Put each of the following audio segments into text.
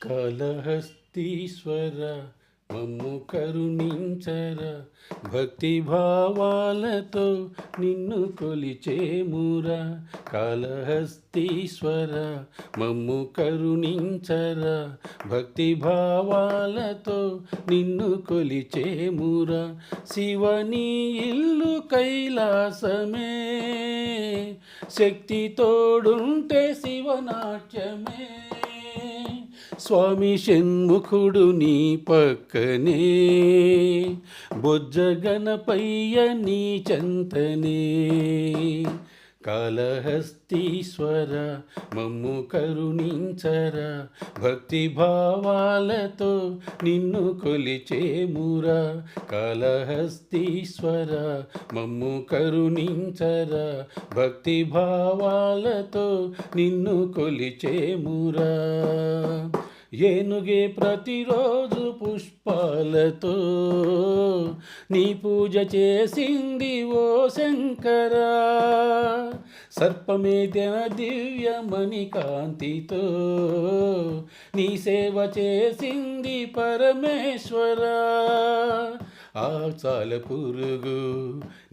కాళహస్తీశ్వర మమ్ము కరుణించర, భక్తి భావాలతో నిన్ను కొలిచేమురా. కాళహస్తీశ్వర మమ్ము కరుణించర, భక్తి భావాలతో నిన్ను కొలిచేమురా. శివని ఇల్లు కైలాసమే, శక్తి తోడుంటే శివనాట్యమే. స్వామి షణ్ముఖుడు నీ పక్కనే, బొజ్జ గణపయ్య నీ చెంతనే. కాళహస్తీశ్వర మమ్ము కరుణించర, భక్తి భావాలతో నిన్ను కొలిచేమురా. కాళహస్తీశ్వర మమ్ము కరుణించర, భక్తి భావాలతో నిన్ను కొలిచేమురా. ఏనుగే ప్రతిరోజు పుష్పాలతో నీ పూజ చేసింది ఓ శంకరా. సర్పమే దివ్యమణి కాంతితో నీ సేవ చేసింది పరమేశ్వరా. ఆ చాల పురుగు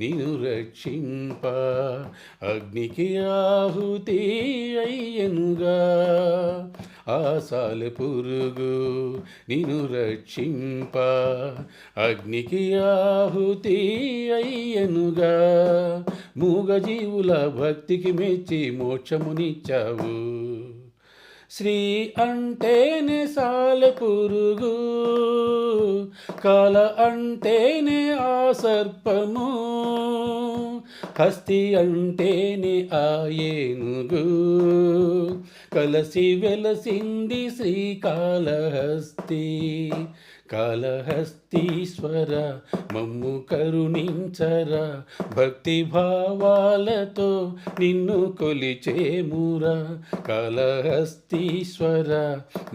నిన్ను రక్షింప, అగ్నికి ఆహుతి అయ్యనుగా. ఆ సాల పురుగు నిన్ను రక్షింప, అగ్నికి ఆహుతి అయ్యనుగా. మూగజీవుల భక్తికి మెచ్చి మోక్షమునిచ్చావు. శ్రీ అంటేనే సాల పురుగు, కాల అంటేనే ఆ సర్పము, హస్తి అంటేనే ఆ ఏనుగు. కలసి వెలసింది శ్రీకాళహస్తి. కాళహస్తీశ్వర మమ్ము కరుణించర, భక్తి భావాలతో నిన్ను కొలిచేమురా. కాళహస్తీశ్వర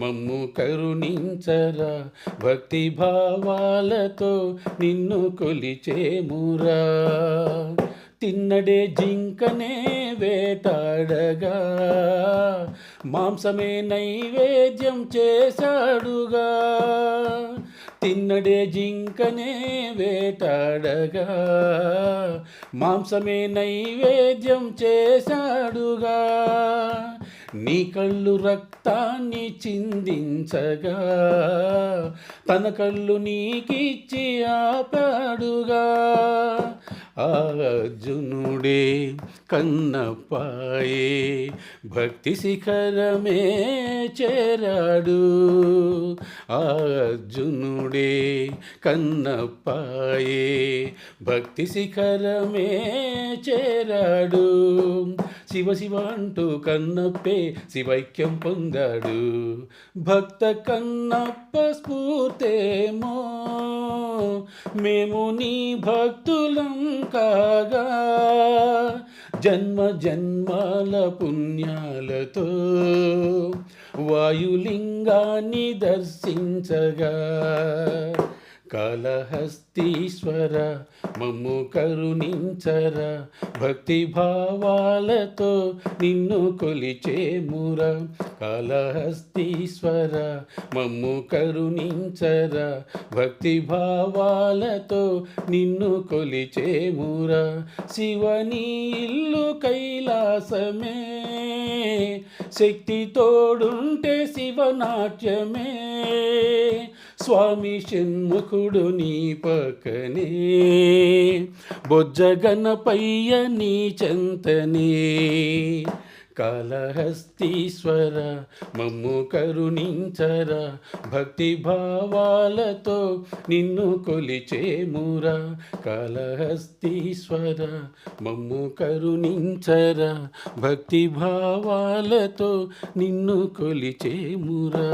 మమ్ము కరుణించర, భక్తి భావాలతో నిన్ను కొలిచేమురా. తిన్నడే జింకనే వేటాడగా, మాంసమే నైవేద్యం చేశాడుగా. తిన్నడే జింకనే వేటాడగా, మాంసమే నైవేద్యం చేశాడుగా. నీ కళ్ళు రక్తాన్ని చిందించగా, తన కళ్ళు నీకిచ్చి ఆపాడుగా. అర్జునుడే కన్నప్పాయే భక్తి శిఖరమే చేరాడు. అర్జునుడే కన్నప్పాయే భక్తి శిఖరమే చేరాడు. శివ శివ అంటూ కన్నప్పే శివైక్యం పొందాడు. భక్త కన్నప్ప స్ఫూర్తేమో మేము నీ భక్తులం కాగా. జన్మ జన్మాల పుణ్యాలతో వాయులింగాన్ని దర్శించగా. కాళహస్తీశ్వర మమ్ము కరుణించర, భక్తి భావాలతో నిన్ను కొలిచేమురా. కాళహస్తీశ్వర మమ్ము కరుణించర, భక్తి భావాలతో నిన్ను కొలిచేమురా. శివని ఇల్లు కైలాసమే, శక్తి తోడుంటే శివనాట్యమే. స్వామి షణ్ముఖుడు నీ పక్కనే, బొజ్జ గణపయ్య నీ చెంతనే. కాళహస్తీశ్వర మమ్ము కరుణించర, భక్తి భావాలతో నిన్ను కొలిచేమురా. కాళహస్తీశ్వర మమ్ము కరుణించర, భక్తి భావాలతో నిన్ను కొలిచేమురా.